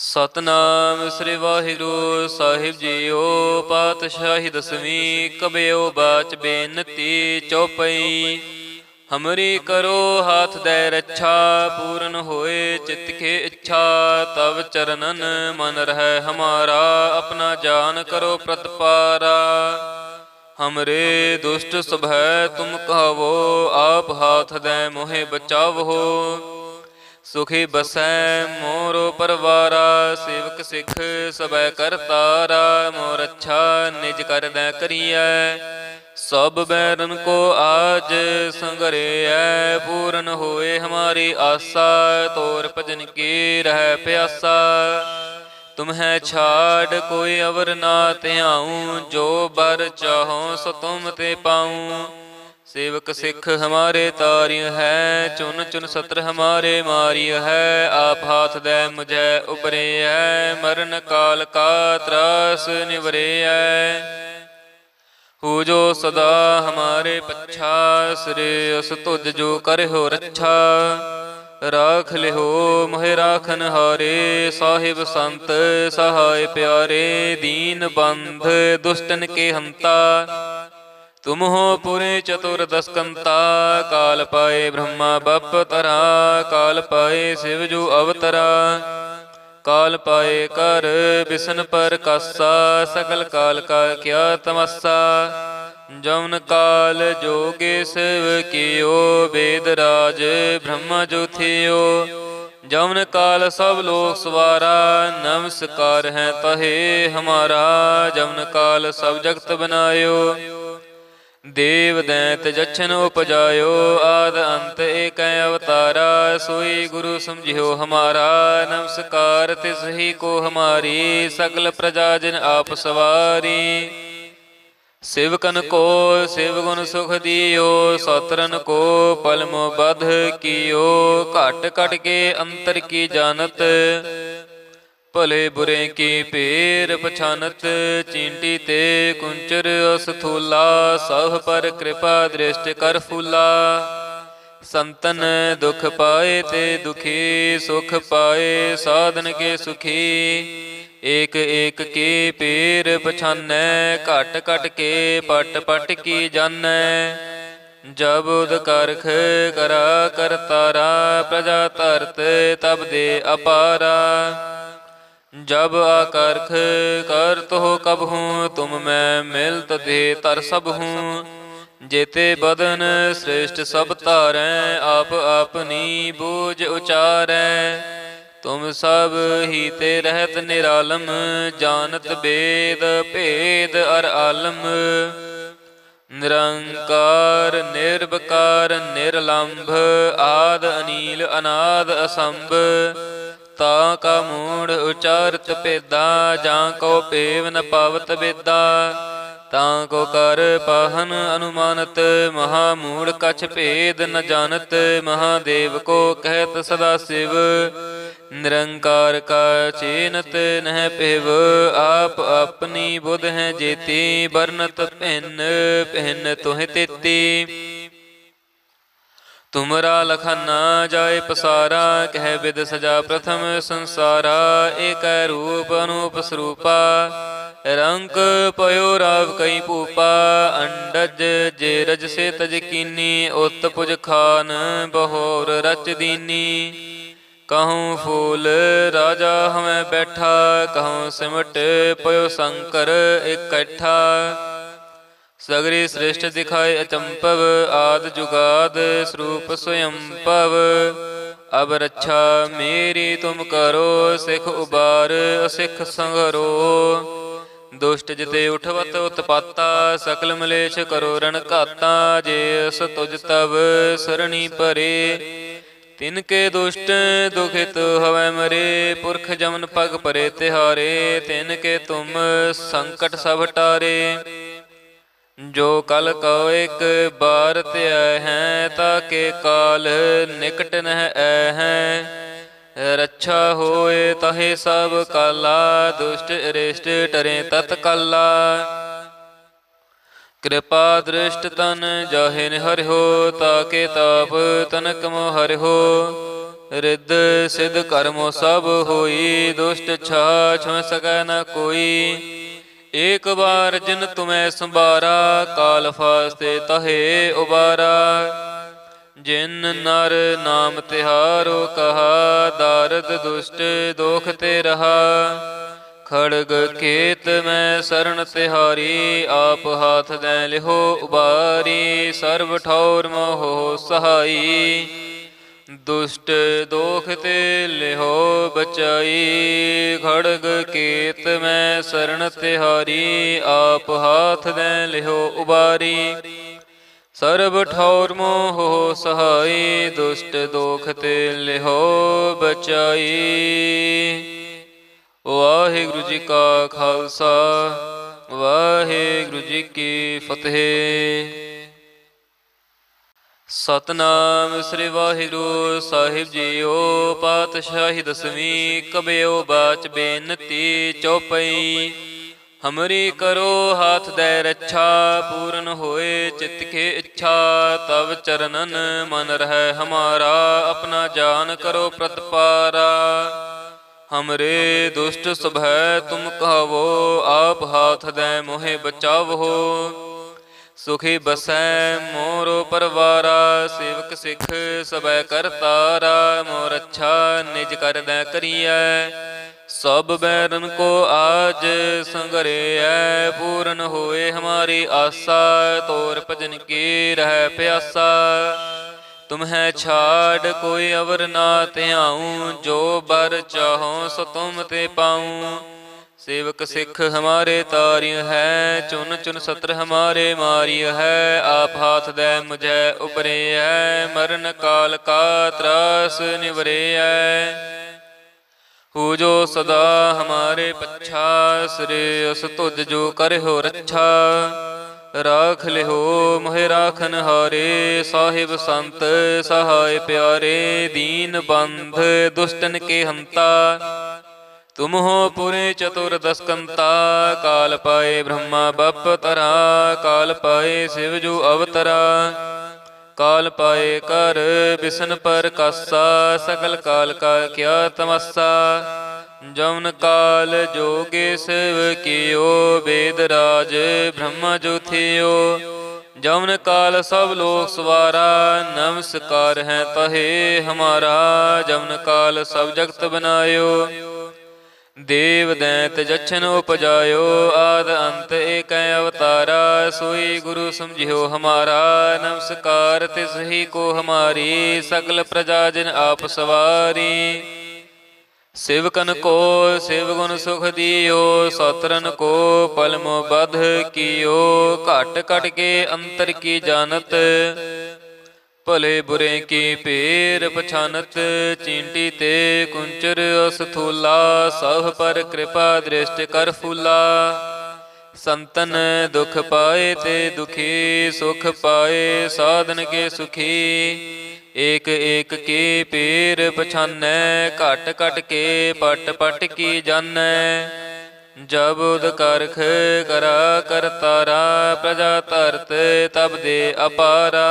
ਸਤਨਾਮ ਸ੍ਰੀ ਵਾਹਿਗੁਰੂ ਸਾਹਿਬ JIO. ਪਾਤਸ਼ਾਹੀ ਦਸਵੀਂ ਕਬਿਓ ਬਾਚ ਬੇਨਤੀ ਚੌਪਈ। ਹਮਰੀ ਕਰੋ ਹਾਥ ਦੈ ਰੱਛਾ, ਪੂਰਨ ਹੋਏ ਚਿਤ ਕੇ ਇੱਛਾ। ਤਵ ਚਰਨਨ ਮਨ ਰਹਿ ਹਮਾਰਾ, ਆਪਣਾ ਜਾਨ ਕਰੋ ਪ੍ਰਤਪਾਰਾ। ਹਮਰੇ ਦੁਸ਼ਟ ਸੁਭੈ ਤੁਮ ਕਹਵੋ, ਆਪ ਹਾਥ ਦੈ ਮੋਹਿ ਬਚਾਵੋ। ਸੁਖੀ ਬਸੈ ਮੋਰੋ ਪਰਵਾਰਾ, ਸੇਵਕ ਸਿੱਖ ਸਭੈ ਕਰਤਾਰਾ। ਮੋਰ ਅੱਛਾ ਨਿਜ ਕਰਦੈ ਕਰੀਐ, ਸਭ ਬੈਰਨ ਕੋ ਆਜ ਸੰਗਰੇਐ। ਪੂਰਨ ਹੋਏ ਹਮਾਰੀ ਆਸਾ, ਤੋਰ ਭਜਨ ਕੀ ਰਹਿ ਪਿਆਸਾ। ਤੁਮਹਿ ਛਾੜ ਕੋਈ ਅਵਰ ਨਾ ਧਿਆਉ, ਜੋ ਬਰ ਚਾਹੋ ਸੋ ਤੁਮ ਤੇ ਪਾਉ। सेवक सिख हमारे तारिय है, चुन चुन सत्र हमारे मारिय है। आप हाथ दे मुझे उबरे है, मरण काल का त्रास निवरे है। हो जो सदा हमारे पच्छा, श्रेयस तुझ जो करे हो रच्छा। राख लिहो मोहि राखन हारे, साहिब संत सहाय प्यारे। दीन बंध दुष्टन के हंता, तुम हो पुरे चतुर्दशकंता। काल पाए ब्रह्मा बप तरा, काल पाए शिव जो अवतरा। काल पाए कर बिसन पर कासा, सकल काल का क्या तमस्सा। जौन काल जोगे शिव कियो, वेद राज ब्रह्मा जो थियो। जौन काल सब लोक सवारा, नमस्कार है तहे हमारा। जौन काल सब जगत बनायो, देव दैत जछन उपजायो। आद अंत एक अवतारा, सोई गुरु समझियो हमारा। नमस्कार तिस ही को हमारी, सकल प्रजा जिन आप सवारी। शिवकन को शिव गुण सुख दियो, सतरन को पलमो बध कियो। घट घट के अंतर की जानत, भले बुरे की पेर पछानत। चींटी ते कुंचर असथूला, सह पर कृपा दृष्टि कर फूला। संतन दुख पाए ते दुखी, सुख पाए साधन के सुखी। एक एक के पेर पछानै, घट घट के पट पट की जानै। जब उद करख करा करतारा, प्रजा धरत तब दे अपारा। जब आकर्ख करत हो कब हूँ, तुम मैं मिलत दे तर सब हूँ। जेते बदन श्रेष्ठ सब तारै, आप अपनी बूझ उचारै। तुम सब ही ते रहत निरालम, जानत वेद भेद अर आलम। निरंकार निर्विकार निर्लंभ, आद अनील अनाद असंभ। ता का मूढ़ उचारत पेदा, जां को पेव न पावत बेदा। तां को कर पाहन अनुमानत, महामूढ़ कछ भेद न जानत। महादेव को कहत सदा शिव, निरंकार का चेनत नह पेव। आप अपनी बुध हैं जेती, बरनत भिन्न भिन्न तुह तेती। तुमरा लखना जाय पसारा, कह विद सजा प्रथम संसारा। एक रूप अनूप स्वरूपा, रंक पयो राव कई भूपा। अंडज जे रज से तज कीनी, उत पुज खान बहोर रच दीनी। कहूँ फूल राजा हमें बैठा, कहूँ सिमट पयो शंकर इकट्ठा। सगरी श्रेष्ठ दिखाए अचंपव, आद जुगाद स्वरूप स्वयंपव। अब रक्षा मेरी तुम करो, सिख उबार असिख संगरो। दुष्ट जिते उठवत उत्पाता, सकल मलेश करो रण घाता। जे अस तुझ तब सरणी परे, तिनके दुष्ट दुखित हवै मरे। पुरख जमन पग परे तिहारे, तिनके तुम संकट सब टारे। जो कल को एक बार त्याय हैं, ताके काल निकट नह ऐ हैं। रक्षा होए तहे सब काला, दुष्ट अरिष्ट टरे तत्काला। ਕਿਰਪਾ ਦ੍ਰਿਸ਼ਟ ਤਨ ਜਾਹੇ ਨਿਹਰਿਓ, ਤਾਕੇ ਤਾਪ ਤਨਕ ਮੋ ਹਰਿਓ। ਰਿੱਧ ਸਿਧ ਕਰਮੋ ਸਭ ਹੋਈ, ਦੁਸ਼ਟ ਛਾ ਛੁ ਸਕੈ ਨ ਕੋਈ। ਏਕ ਬਾਰ ਜਿਨ ਤੁਮੈ ਸੰਭਾਰਾ, ਕਾਲ ਫਾਸਤੇ ਤਹੇ ਉਬਾਰਾ। ਜਿਨ ਨਰ ਨਾਮ ਤਿਹਾਰੋ ਕਹਾ, ਦਾਰਦ ਦੁਸ਼ਟ ਦੋਖ ਤੇ ਰਹਾ। ਖੜਗ ਕੇਤ ਮੈਂ ਸਰਣ ਤਿਹਾਰੀ, ਆਪ ਹਾਥ ਦੈ ਲਿਹੋ ਉਬਾਰੀ। ਸਰਬ ਠੌਰ ਮੋਹ ਸਹਾਈ, ਦੁਸ਼ਟ ਦੋਖ ਤੇ ਲਿਹੋ ਬਚਾਈ। ਖੜਗ ਕੇਤ ਮੈਂ ਸਰਣ ਤਿਹਾਰੀ, ਆਪ ਹਾਥ ਦੈ ਲਿਹੋ ਉਬਾਰੀ। ਸਰਬ ਠੌਰ ਮੋਹ ਸਹਾਈ, ਦੁਸ਼ਟ ਦੋਖ ਤੇ ਲਿਹੋ ਬਚਾਈ। ਵਾਹਿਗੁਰੂ ਜੀ ਕਾ ਖਾਲਸਾ, ਵਾਹਿਗੁਰੂ ਜੀ ਕੀ ਫਤਿਹ। ਸਤਨਾਮ ਸ੍ਰੀ ਵਾਹਿਗੁਰੂ ਸਾਹਿਬ ਜੀਓ। ਪਾਤਸ਼ਾਹੀ ਦਸਵੀਂ, ਕਬਿਓ ਬਾਚ ਬੇਨਤੀ ਚੌਪਈ। ਹਮਰੀ ਕਰੋ ਹਾਥ ਦੈ ਰੱਛਾ, ਪੂਰਨ ਹੋਏ ਚਿਤ ਕੇ ਇੱਛਾ। ਤਵ ਚਰਨਨ ਮਨ ਰਹਿ ਹਮਾਰਾ, ਆਪਣਾ ਜਾਨ ਕਰੋ ਪ੍ਰਤਪਾਰਾ। ਹਮਰੇ ਦੁਸ਼ਟ ਸੁਭੈ ਤੁਮ ਕਹਾਵੋ, ਆਪ ਹਾਥ ਦੈ ਮੋਹਿ ਬਚਾਵੋ। ਸੁਖੀ ਬਸੈ ਮੋਰੋ ਪਰਵਾਰਾ, ਸੇਵਕ ਸਿੱਖ ਸਬੈ ਕਰਤਾਰਾ। ਮੋਰ ਅੱਛਾ ਨਿਜ ਕਰਦੈ ਕਰੀਐ, ਸਭ ਬੈਰਨ ਕੋ ਆਜ ਸੰਗਰੇਐ। ਪੂਰਨ ਹੋਏ ਹਮਾਰੀ ਆਸਾ, ਤੋਰ ਭਜਨ ਕੀ ਰਹਿ ਪਿਆਸਾ। ਤੁਮਹਿ ਛਾੜ ਕੋਈ ਅਵਰ ਨਾ ਧਿਆਉ, ਜੋ ਬਰ ਚਾਹੋ ਸੋ ਤੁਮ ਤੇ ਪਾਉ। ਸੇਵਕ ਸਿੱਖ ਹਮਾਰੇ ਤਾਰਿਯ ਹੈ, ਚੁਨ ਚੁਨ ਸਤਰ ਹਮਾਰੇ ਮਾਰਿਯ ਹੈ। ਆਪ ਹਾਥ ਦੈ ਮੁਝੈ ਉਬਰਿਐ, ਮਰਨ ਕਾਲ ਕਾ ਤਰਾਸ ਨਿਵਰਿਐ। ਹੋ ਜੋ ਸਦਾ ਹਮਾਰੇ ਪੱਛਾ, ਸ੍ਰੇਯਸ ਤੁਧ ਜੋ ਕਰਿਓ ਰੱਛਾ। ਰਾਖ ਲਿਓ ਮੋਹਿ ਰਾਖਨ ਹਾਰੇ, ਸਾਹਿਬ ਸੰਤ ਸਹਾਇ ਪਿਆਰੇ। ਦੀਨ ਬੰਧ ਦੁਸ਼ਟਨ ਕੇ ਹੰਤਾ, ਤੁਮ ਹੋ ਪੁਰੇ ਚਤੁਰ ਦਸਕੰਤਾ। ਕਾਲ ਪਾਏ ਬ੍ਰਹਮਾ ਬਪ ਤਰਾ, ਕਾਲ ਪਾਏ ਸਿਵ ਜੋ ਅਵਤਰਾ। ਕਾਲ ਪਾਏ ਕਰ ਬਿਸਨ ਪਰ ਕਾਸਾ, ਸਕਲ ਕਾਲ ਕਾ ਕਿਆ ਤਮਸਾ। ਜਮਨ ਕਾਲ ਜੋਗੇ ਸਿਵ ਕੀਓ, ਵੇਦ ਰਾਜ ਬ੍ਰਹਮਾ ਜੋ ਥਿਓ। ਜਮਨ ਕਾਲ ਸਭ ਲੋਕ ਸਵਾਰਾ, ਨਮਸਕਾਰ ਹੈ ਤਹੇ ਹਮਾਰਾ। ਜਮਨ ਕਾਲ ਸਭ ਜਗਤ ਬਨਾਇਓ, ਦੇਵ ਦੈਂਤ ਜਛਨ ਉਪਜਾਇਓ। ਆਦ ਅੰਤ ਏਕੈ ਅਵਤਾਰਾ, ਸੋਈ ਗੁਰੂ ਸਮਝਿਓ ਹਮਾਰਾ। ਨਮਸਕਾਰ ਤਿਸ ਹੀ ਕੋ ਹਮਾਰੀ, ਸਗਲ ਪ੍ਰਜਾ ਜਿਨ ਆਪ ਸਵਾਰੀ। ਸੇਵਕਨ ਕੋ ਸੇਵ ਗੁਣ ਸੁਖ ਦਿਓ, ਸਤਰਨ ਕੋ ਪਲਮੋ ਬਧ ਕੀਓ। ਘਟ ਘਟ ਕੇ ਅੰਤਰ ਕੀ ਜਾਨਤ, ਭਲੇ ਬੁਰੇ ਕੀ ਭੇਰ ਪਛਾਨਤ। ਚੀਂਟੀ ਤੇ ਕੁੰਚਰ ਅਸਥੂਲਾ, ਸਭ ਪਰ ਕਿਰਪਾ ਦ੍ਰਿਸ਼ਟ ਕਰ ਫੂਲਾ। ਸੰਤਨ ਦੁਖ ਪਾਏ ਤੇ ਦੁਖੀ, ਸੁਖ ਪਾਏ ਸਾਧਨ ਕੇ ਸੁਖੀ। ਏਕ ਏਕ ਕੀ ਪੀਰ ਪਛਾਨੈ, ਘਟ ਘਟ ਕੇ ਪਟ ਪਟ ਕੀ ਜਾਣੈ। ਜਬ ਉਦ ਕਰਖ ਕਰਾ ਕਰਤਾਰਾ, ਪ੍ਰਜਾ ਧਰਤ ਤਬ ਦੇ ਅਪਾਰਾ।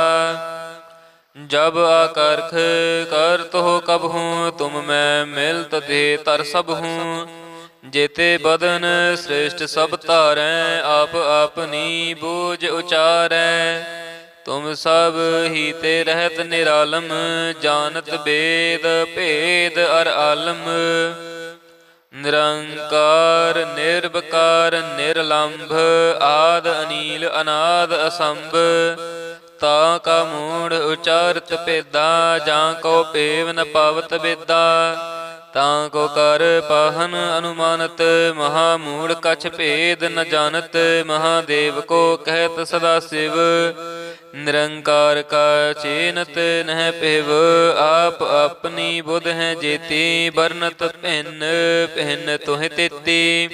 ਜਬ ਆਕਰਖ ਕਰਤ ਹੋ ਕਬਹੂੰ, ਤੁਮ ਮੈਂ ਮਿਲਤ ਦੇ ਤਰ ਸਭ ਹੂੰ। ਜੇਤੇ ਬਦਨ ਸ੍ਰੇਸ਼ਟ ਸਭ ਧਾਰੈ, ਆਪ ਆਪਨੀ ਬੂਝ ਉਚਾਰੈ। ਤੁਮ ਸਭ ਹੀ ਤੇ ਰਹਿਤ ਨਿਰਾਲਮ, ਜਾਨਤ ਬੇਦ ਭੇਦ ਅਰ ਆਲਮ। ਨਿਰੰਕਾਰ ਨਿਰਭਕਾਰ ਨਿਰਲੰਭ, ਆਦ ਅਨੀਲ ਅਨਾਦ ਅਸੰਭ। ਤਾ ਕਾ ਮੂੜ ਉਚਾਰਤ ਭੇਦਾ, ਜਾਂ ਕੋ ਪੇਵ ਨ ਪਾਵਤ ਬੇਦਾ। ਤਾਂ ਕੋ ਕਰ ਪਾਹਨ ਅਨੁਮਾਨਤ, ਮਹਾ ਮੂੜ ਕਛ ਭੇਦ ਨ ਜਾਣਤ। ਮਹਾਦੇਵ ਕੋ ਕਹਿਤ ਸਦਾ ਸਿਵ, ਨਿਰੰਕਾਰ ਕਾ ਚੇਨਤ ਨਹਿ ਪਿਵ। ਆਪ ਆਪਣੀ ਬੁਧ ਹੈ ਜੇਤੀ, ਬਰਨਤ ਭਿੰਨ ਭਿੰਨ ਤੁਹਿ ਤੇਤੀ।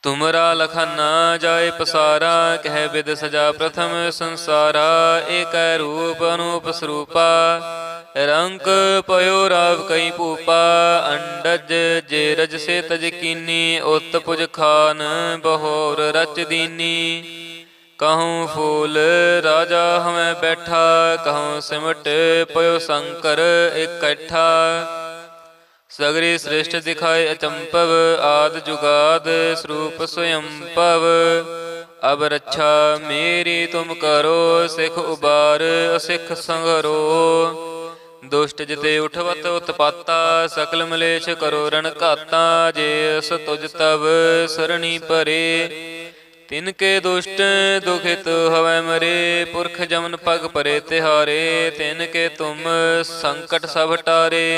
ਤੁਮਰਾ ਲਖਨਾ ਜਾਏ ਪਸਾਰਾ, ਕਹਿ ਬਿਦ ਸਜਾ ਪ੍ਰਥਮ ਸੰਸਾਰਾ। ਏਕੈ ਰੂਪ ਅਨੂਪ ਸਰੂਪਾ, रंक पयो राव कई भूपा, अंडज जे रज से तज कीनी, उत पुज खान बहोर रच दीनी। कहूँ फूल राजा हमें बैठा, कहूँ सिमट पयो शंकर इकट्ठा। सगरी सृष्ट दिखाए अचंपव, आद जुगाद स्वरूप स्वयंपव। अब रक्षा मेरी तुम करो, सिख उबार असिख संगरो। दुष्ट जिते उठवत उत्पाता, सकल मलेश करो रण घाता। जे अस तुझ तब सरणी परे, तिनके दुष्ट दुखित हवै मरे। पुरख जमन पग परे तिहारे, तिनके तुम संकट सब टारे।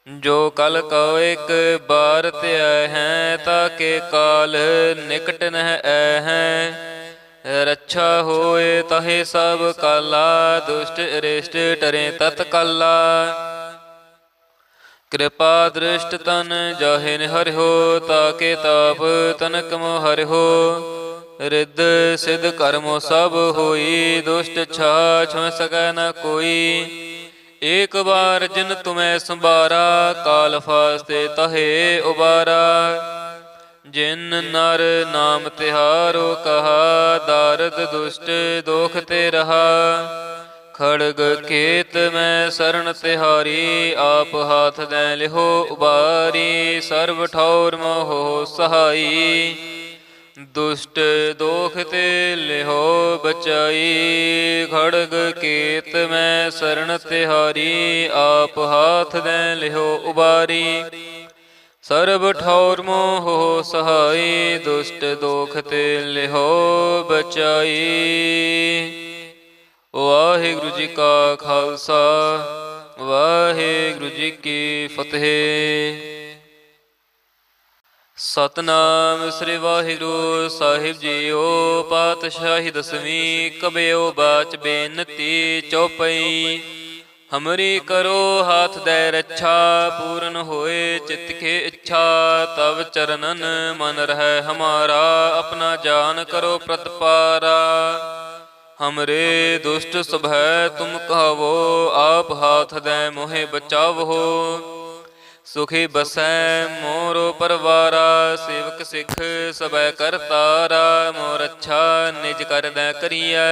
जो कल कहो एक बार त्याय हैं, ताके काल निकट नह ऐ हैं। रक्षा होए तहे सब काला, दुष्ट अरिष्ट टरे तत्काला। कृपा दृष्ट तन जाहिन हरिहो, ताके ताप तनक मो हरिहो। रिद्ध सिद्ध कर्मो सब होई, दुष्ट छा छुँ सकै न कोई। एक बार जिन तुम्हें संबारा, काल फास्ते तहे उबारा। जिन नर नाम तिहारो कहा, दारद दुष्ट दोख ते रहा। खड़ग खेत में शरण तिहारी, आप हाथ दे लिहो उबारी। सर्व ठौर मोहो सहाई, दुष्ट दोख ते लिहो बचाई। खड़ग केत में शरण तिहारी, आप हाथ दे लिहो उबारी। सर्व ठौर मोहो सहाई, दुष्ट दोख ते लिहो बचाई। वाहिगुरु जी का खालसा, वाहिगुरु जी की फतेह। सतनाम श्री वाहिगुरु साहिब जीओ। पातशाही दसवीं, कबयो बाच बेनती चौपई। हमरी करो हाथ दे रक्षा, पूर्ण होए चित्त के इच्छा। तब चरणन मन रहे हमारा, अपना जान करो प्रतिपारा। हमरे दुष्ट सभै तुम कहो, आप हाथ दे मोहे बचावो। सुखी बसै मोरो परवारा, सेवक सिख सबै करतारा। मोर अच्छा निज कर दै करियै,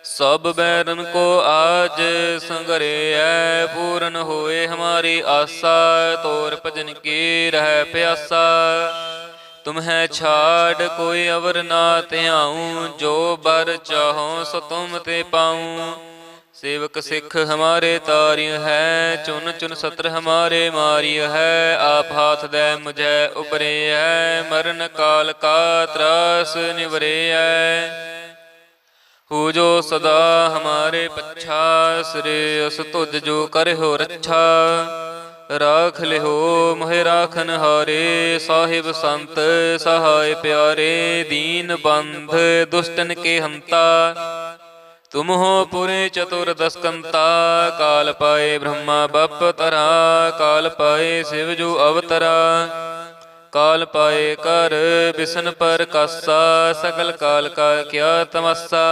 सब बैरन को आज संगरे। पूर्ण होए हमारी आशा, तोर भजन की रह प्यासा। तुम्हें छाड़ कोई अवर ना त्याऊं, जो बर चाहो सो तुम ते पाऊं। सेवक सिख हमारे तारिय है, चुन चुन सत्र हमारे मारिय है। आप हाथ दे मुझे उबरे है, मरण काल का त्रास निवरे है। हो जो सदा हमारे पच्छा, श्रेयस तुझ जो कर हो रक्षा। राख लिहो मोहे राखन हारे, साहिब संत सहाय प्यारे। दीन बंध दुष्टन के हंता, तुम हो पुरे चतुर दसकंता। काल पाए ब्रह्मा बप तरा, काल पाए शिव जो अवतरा। काल पाए कर बिसन पर कासा, सकल काल का क्या तमस्सा।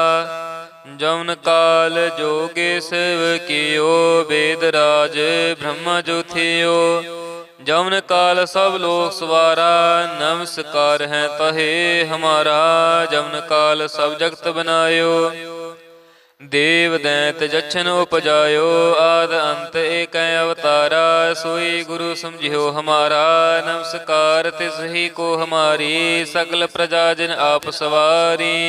जौन काल जोगे शिव कियो, वेद राज ब्रह्मा जो थियो। जौन काल सब लोक सवारा, नमस्कार है तहे हमारा। जौन काल सब जगत बनायो, देव दैत जछन उपजायो। आद अंत एक अवतारा, सोई गुरु समझियो हमारा। नमस्कार तिस ही को हमारी, सकल प्रजा जिन आप सवारी।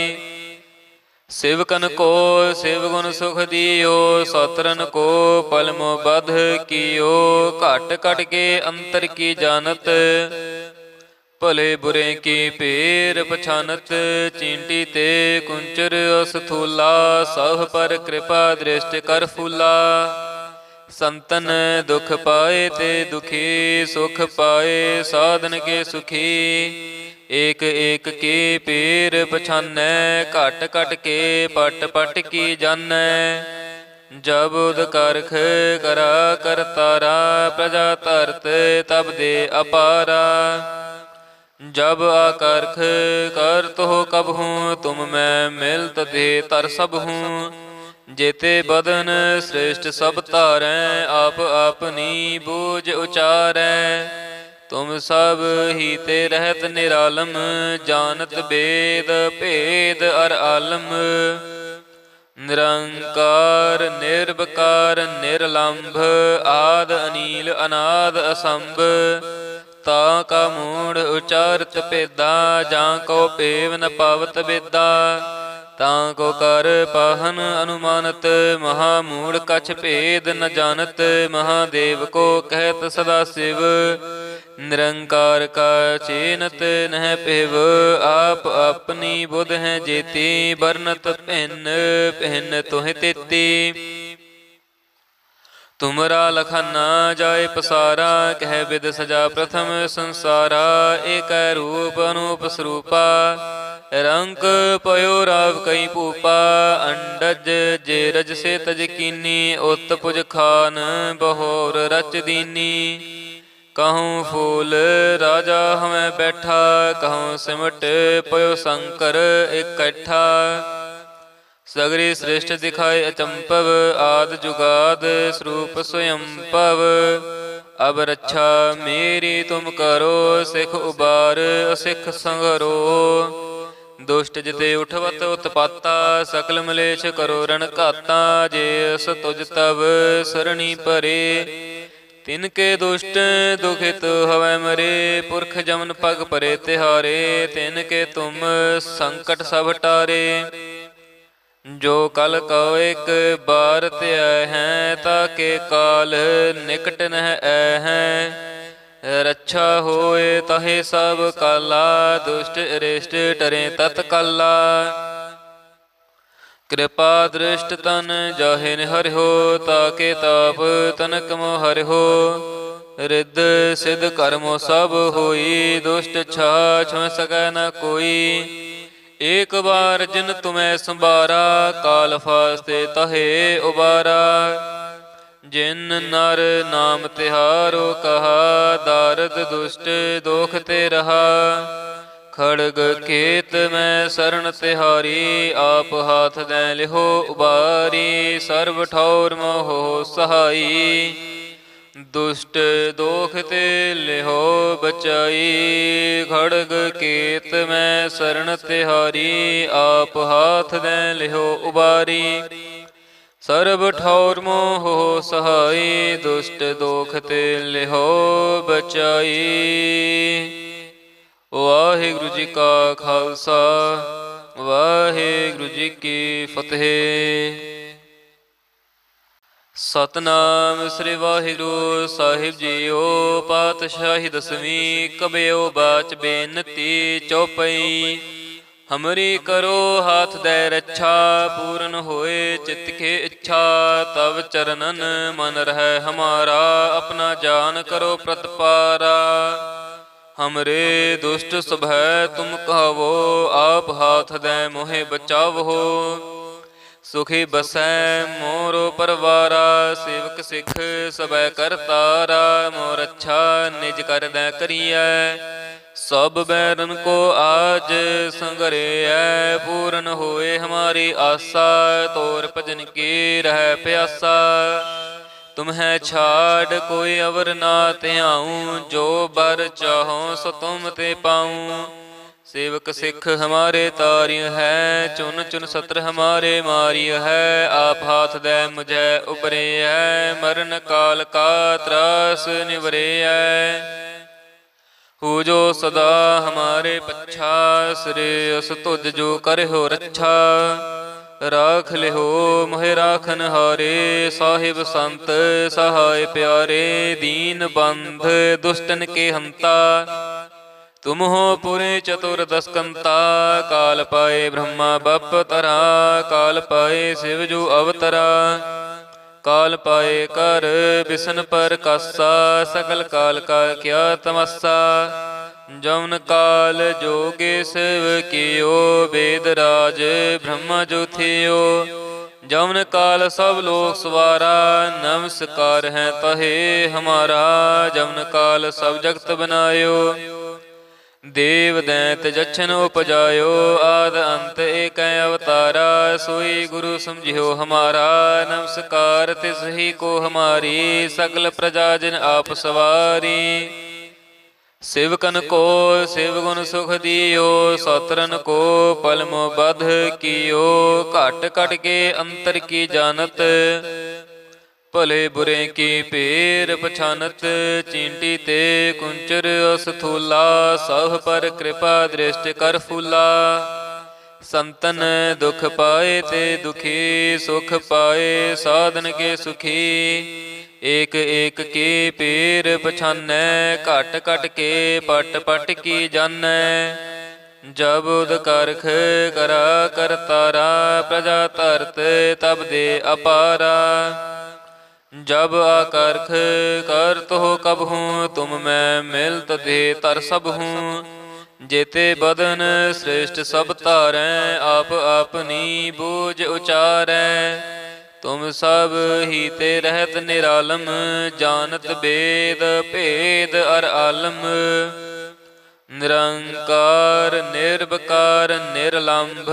सेवकन को शिव गुण सुख दियो, सतरन को पलमो बध कियो। घट घट के अंतर की जानत, भले बुरे की पेर पछानत। चींटी ते कुंचर असथूला, सह पर कृपा दृष्टि कर फूला। संतन दुख पाए ते दुखी, सुख पाए साधन के सुखी। एक एक के पेर पछानै, घट घट के पट पट की जानै। जब उद करख करा करतारा, प्रजा धरत तब दे अपारा। जब आकर्ख कर तो कब हूँ, तुम मैं मिलत दे तर सब हूँ। जेते बदन श्रेष्ठ सब तारै, आप आपनी बूझ उचारै। तुम सब ही ते रहत निरालम, जानत वेद भेद अर आलम। निरंकार निर्विकार निर्लंभ, आद अनील अनाद असंभ। ता का मूढ़ उचारत पेदा, जां को पेव न पावत बेदा। तां को कर पाहन अनुमानत, महामूढ़ कछ भेद न जानत। महादेव को कहत सदा शिव, निरंकार का चेनत नह पिव। आप अपनी बुध हैं जेती, बरनत भिन्न भिन्न तुह तेती। तुमरा लखन न जाय पसारा, कह विद सजा प्रथम संसारा। एक रूप अनूप स्वरूपा, रंक पयो राव कई भूपा। अंडज जे रज से तज कीनी, उत पुज खान बहोर रच दीनी। कहूँ फूल राजा हमें बैठा, कहूँ सिमट पयो शंकर इकट्ठा। सगरी श्रेष्ठ दिखाए अचंपव, आद जुगाद स्वरूप स्वयंपव। अब रक्षा मेरी तुम करो, सिख उबार असिख संघरो। दुष्ट जिते उठवत उत्पाता, सकल मलेश करो रण घाता। जे अस तुझ तब सरणी परे, तिनके दुष्ट दुखित हवै मरे। पुरख जमन पग परे तिहारे, तिनके तुम संकट सब टारे। जो कल कहो एक बार त्याय हैं, ताके काल निकट नह ऐ हैं। रक्षा होए तहे सब काला, दुष्ट अरिष्ट टरे तत्काला। कृपा दृष्ट तन जाहे निहरिहो, ताके ताप तनक मोह हरिहो। रिद्ध सिद्ध कर्मो सब होई, दुष्ट छाछ में सकै न कोई। एक बार जिन तुम्हें संबारा, काल फास्ते तहे उबारा। जिन नर नाम तिहारो कहा, दारद दुष्ट दोख ते रहा। खड़ग खेत में शरण तिहारी, आप हाथ दें लिहो उबारी। सर्व ठौर मोहो सहाई, दुष्ट दोख ते लिहो बचाई। खड़ग केत में शरण तिहारी, आप हाथ दें लिहो उबारी। सर्व ठौर मोहो सहाई, दुष्ट दोख ते लिहो बचाई। वाहिगुरु जी का खालसा, वाहिगुरु जी की फतेह। सतनाम श्री वाहिगुरु साहिब जीओ। पातशाही दसवीं, कबयो बाच बेनती चौपई। हमरी करो हाथ दे रक्षा, पूरन होए चित्त के इच्छा। तब चरणन मन रहे हमारा, अपना जान करो प्रतपारा। हमरे दुष्ट स्वभै तुम कहो, आप हाथ दे मोहे बचावो। सुखी बसै मोरो परवारा, सेवक सिख सबै करतारा। मोर अच्छा निज कर दै करियै, सब बैरन को आज संगरियै। पूर्ण होए हमारी आशा, तोर भजन की रह प्यासा। तुम्हें छाड़ कोई अवर ना त्याऊँ, जो बर चाहो सो तुम ते पाऊँ। सेवक सिख हमारे तारिय है, चुन चुन सत्र हमारे मारिय है। आप हाथ दे मुझे उबरे है, मरण काल का त्रास निवरे है। हो जो सदा हमारे पच्छा, श्रेयस तुझ जो करे हो रक्षा। राख ले हो मोहे राखन हारे, साहिब संत सहाय प्यारे। दीन बंध दुष्टन के हंता, तुम हो पुरे चतुर्दश कंता। काल पाए ब्रह्मा बप तरा, काल पाए शिव जो अवतरा। काल पाए कर बिसन पर कासा, सकल काल का क्या तमस्सा। जौन काल जोगे शिव कियो, वेद राज ब्रह्मा जो थियो। जौन काल सब लोक सवारा, नमस्कार है तहे हमारा। जौन काल सब जगत बनायो, ਦੇਵ ਦੈਂਤ ਜਛਨ ਉਪਜਾਇਓ ਆਦ ਅੰਤ ਏਕੈ ਅਵਤਾਰਾ ਸੋਈ ਗੁਰੂ ਸਮਝਿਓ ਹਮਾਰਾ ਨਮਸਕਾਰ ਤਿਸ ਹੀ ਕੋ ਹਮਾਰੀ ਸਗਲ ਪ੍ਰਜਾ ਜਿਨ ਆਪ ਸਵਾਰੀ सेवकन को शिव गुण सुख दियो सतरन को पलमो बध कियो घट घट के अंतर की जानत भले बुरे की पेर पछानत चींटी ते कुंचर असथूला सह पर कृपा दृष्ट कर फूला संतन दुख पाए ते दुखी सुख पाए साधन के सुखी एक एक के पेर पछानै घट घट के पट पट की जानै जब उद करख करा करतारा प्रजा धरत तब दे अपारा जब आकर्ख कर तो कब हूँ तुम मैं मिलत दे तर सब हूँ जेते बदन श्रेष्ठ सब तारै आप अपनी बूझ उचारै तुम सब ही ते रहत निरालम जानत वेद भेद अर आलम निरंकार निर्विकार निर्लंभ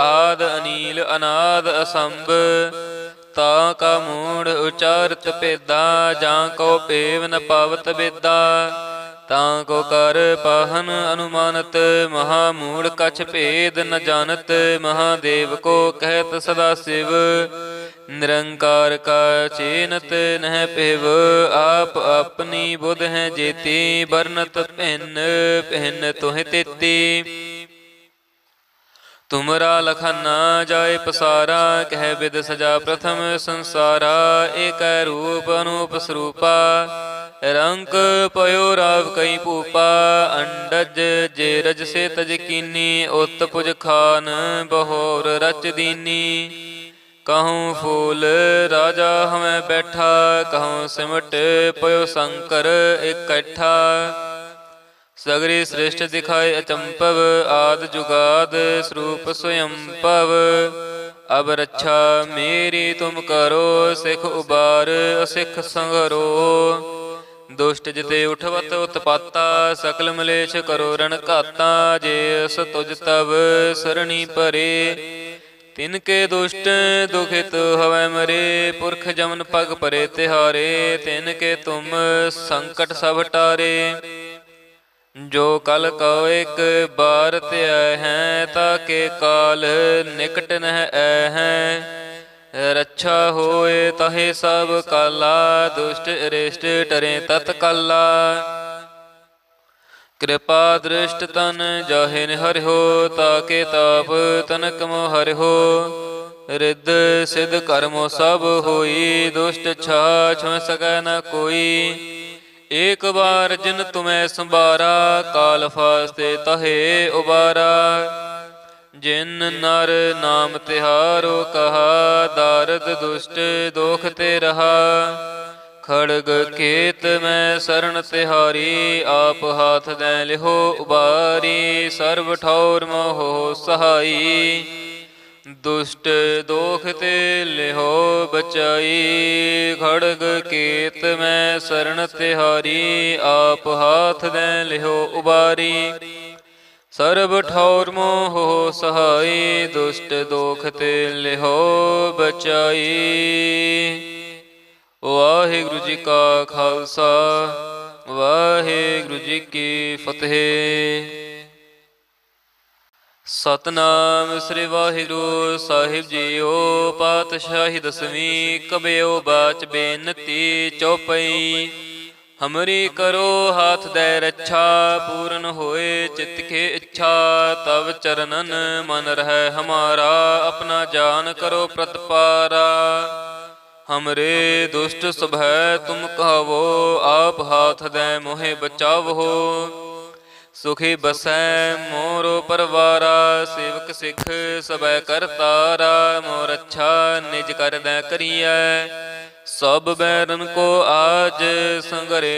आद अनील अनाद असंभ ता का मूढ़ उचारत भेदा जां को पेव न पावत बेदा तां को कर पाहन अनुमानत महामूढ़ कछ भेद न जानत महादेव को कहत सदा शिव निरंकार का चेनत नह पिव आप अपनी बुध है जेती बरनत भिन्न भिन्न तुह तेती तुमरा लखना जाय पसारा कह विद सजा प्रथम संसारा एक रूप अनूप स्वरूपा रंक पयो राव कई भूपा अंडज जे रज से तज कीनी उत पुज खान बहोर रच दीनी कहूँ फूल राजा हमें बैठा कहूँ सिमट पयो शंकर इकट्ठा सगरी श्रेष्ठ दिखाए अचंपव आद जुगाद स्वरूप स्वयंपव अब रक्षा मेरी तुम करो सिख उबार असिख संघरो दुष्ट जिते उठवत उत्पाता सकल मलेश करो रण घाता जे अस तुझ तब सरणी परे तिनके दुष्ट दुखित हवै मरे पुरख जमन पग परे तिहारे तिनके तुम संकट सब टारे जो कल कहो एक बार त्याय हैं ताके काल निकट नह ऐ हैं रक्षा होए तहे सब काला दुष्ट अरिष्ट टरे तत्काला कृपा दृष्ट तन जाहिन हरिहो ताके ताप तनक मो हरिहो रिद्ध सिद्ध कर्मो सब होई दुष्ट छा छुँ सकै न कोई एक बार जिन तुम्हें संबारा काल फास्ते तहे उबारा जिन नर नाम तिहारो कहा दारद दुष्ट दोख ते रहा खड़ग खेत में शरण तिहारी आप हाथ दे लिहो उबारी सर्व ठौर मोहो सहाई दुष्ट दोख ते लिहो बचाई खड़ग केत में शरण तिहारी आप हाथ दे लिहो उबारी सर्व ठौर मोहो सहाई दुष्ट दोख ते लिहो बचाई वाहिगुरु जी का खालसा वाहिगुरु जी की फतेह। सतनाम श्री वाहिगुरु साहिब जीओ पातशाही दसवीं कबियो बाच बेनती चौपई हमरी करो हाथ दे रक्षा पूर्ण होए चित्त के इच्छा तब चरणन मन रहे हमारा अपना जान करो प्रतपारा हमरे दुष्ट स्वभै तुम कहो आप हाथ दे मोहे बचावो सुखी बसै मोरो परवारा सेवक सिख सबै करतारा मोर अच्छा निज कर दै करियै सब बैरन को आज संगरे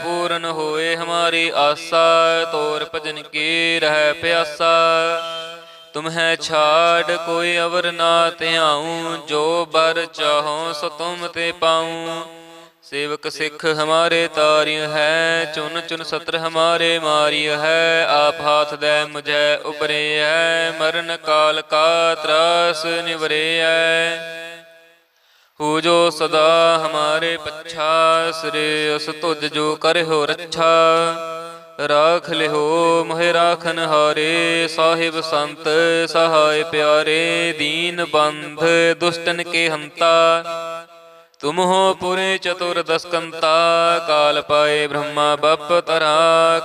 पूर्ण होए हमारी आशा तोर भजन की रह प्यासा तुम्हें छाड़ कोई अवर ना त्याऊँ जो बर चाहो सो तुम ते पाऊँ सेवक सिख हमारे तारिय है, चुन चुन सत्र हमारे मारिय है। आप हाथ दे मुझे उबरे है, मरण काल का त्रास निवरे है। हो जो सदा हमारे पच्छा, श्रेयस तुझ जो करे हो रच्छा। राख लिहो मोहे राखन हारे, साहिब संत सहाय प्यारे। दीन बंध दुष्टन के हंता, तुम हो पूरे चतुर्दश कंता। काल पाए ब्रह्मा बप तरा,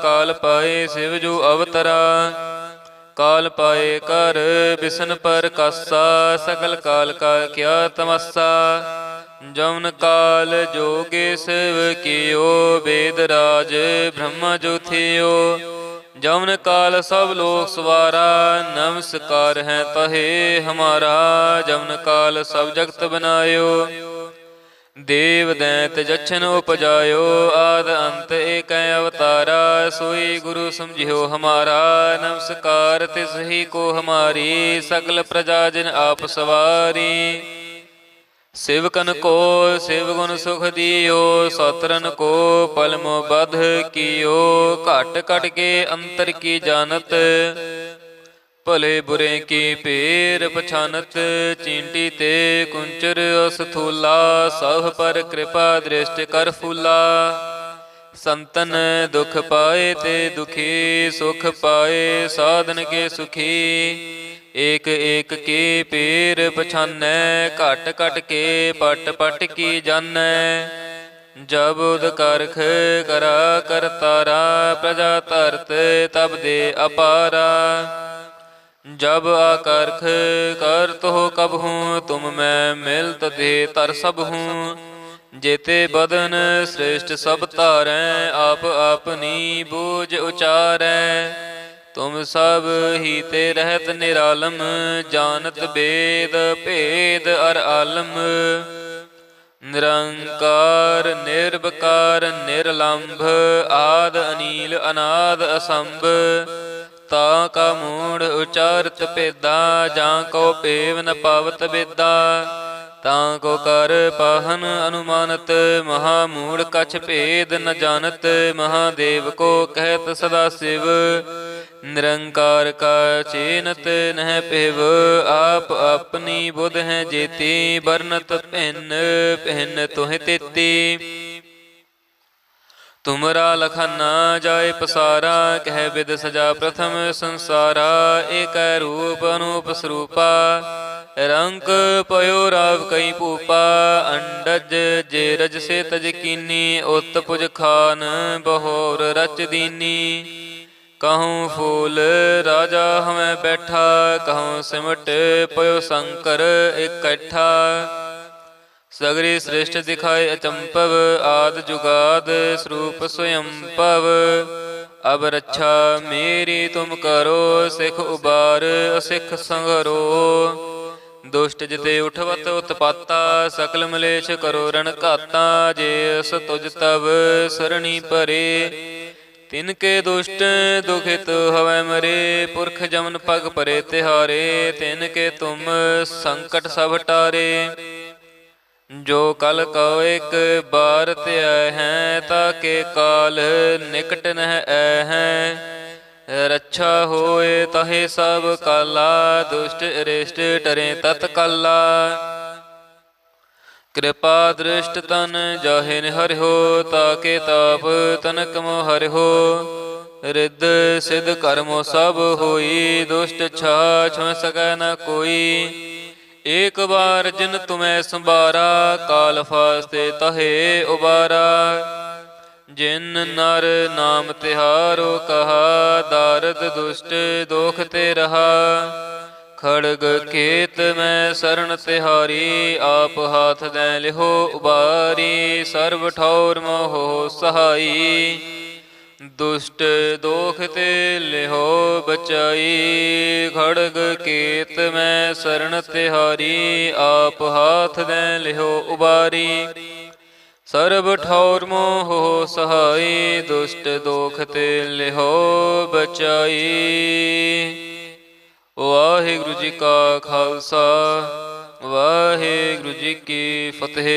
काल पाए शिव जो अवतरा। काल पाए कर बिसन पर कासा, सकल काल का क्या तमस्सा। जौन काल जोगे शिव कियो, वेद राज ब्रह्मा जो थियो। जौन काल सब लोक सवारा, नमस्कार है तहे हमारा। जौन काल सब जगत बनायो, देव दैत जछन उपजायो। आद अंत एक अवतारा, सोई गुरु समझियो हमारा। नमस्कार तिस ही को हमारी, सकल प्रजा जिन आप सवारी। शिवकन को शिव गुण सुख दियो, सतरन को पलमो बध कियो। घट घट के अंतर की जानत, भले बुरे की पेर पछानत। चींटी ते कुंचर असथूला, सह पर कृपा दृष्टि कर फूला। संतन दुख पाए ते दुखी, सुख पाए साधन के सुखी। एक एक के पेर पछानै, घट घट के पट पट की जानै। जब उद करख करा करतारा, प्रजा धरत तब दे अपारा। जब आकर्ख करत हो कब हूँ, तुम मैं मिलत दे तर सब हूँ। जेते बदन श्रेष्ठ सब तारै, आप अपनी बूझ उचारै। तुम सब ही ते रहत निरालम, जानत वेद भेद अर आलम। निरंकार निर्विकार निर्लंभ, आद अनील अनाद असंभ। ता का मूढ़ उचारत पेदा, जां को पेव न पावत बेदा। तां को कर पाहन अनुमानत, महामूढ़ कछ भेद न जानत। महादेव को कहत सदा शिव, निरंकार का चेनत नह पेव। आप अपनी बुध हैं जेती, बरनत भिन्न भिन्न तुह तेती। तुमरा लखना जाय पसारा, कह विद सजा प्रथम संसारा। एक रूप अनूप स्वरूपा, रंक पयो राव कई भूपा। अंडज जे रज से तज कीनी, उत पुज खान बहोर रच दीनी। कहूँ फूल राजा हमें बैठा, कहूँ सिमट पयो शंकर इकट्ठा। सगरी श्रेष्ठ दिखाए अचंपव, आद जुगाद स्वरूप स्वयंपव। अब रक्षा मेरी तुम करो, सिख उबार असिख संघरो। दुष्ट जिते उठवत उत्पाता, सकल मलेश करो रण घाता। जे अस तुझ तब सरणी परे, तिनके दुष्ट दुखित हवै मरे। पुरख जमन पग परे तिहारे, तिनके तुम संकट सब टारे। जो कल कहो एक बार त्याय हैं, ताके काल निकट नह ऐ हैं। रक्षा होए तहे सब काला, दुष्ट अरिष्ट टरे तत्काला। कृपा दृष्ट तन जाहे निहरिहो, ताके ताप तनक मो हरिहो। रिद्ध सिद्ध कर्मो सब होई, दुष्ट छा छुँ सकै न कोई। एक बार जिन तुम्हें संबारा, काल फास्ते तहे उबारा। जिन नर नाम तिहारो कहा, दारद दुष्ट दोख ते रहा। खड़ग खेत में शरण तिहारी, आप हाथ दे लिहो उबारी। सर्व ठौर मोहो सहाई, दुष्ट दोख ते लिहो बचाई। खड़ग केत में शरण तिहारी, आप हाथ दे लिहो उबारी। सर्ब ठौर मोहो सहाई, दुष्ट दोख ते लिहो बचाई। वाहिगुरु जी का खालसा, वाहिगुरु जी की फतेह।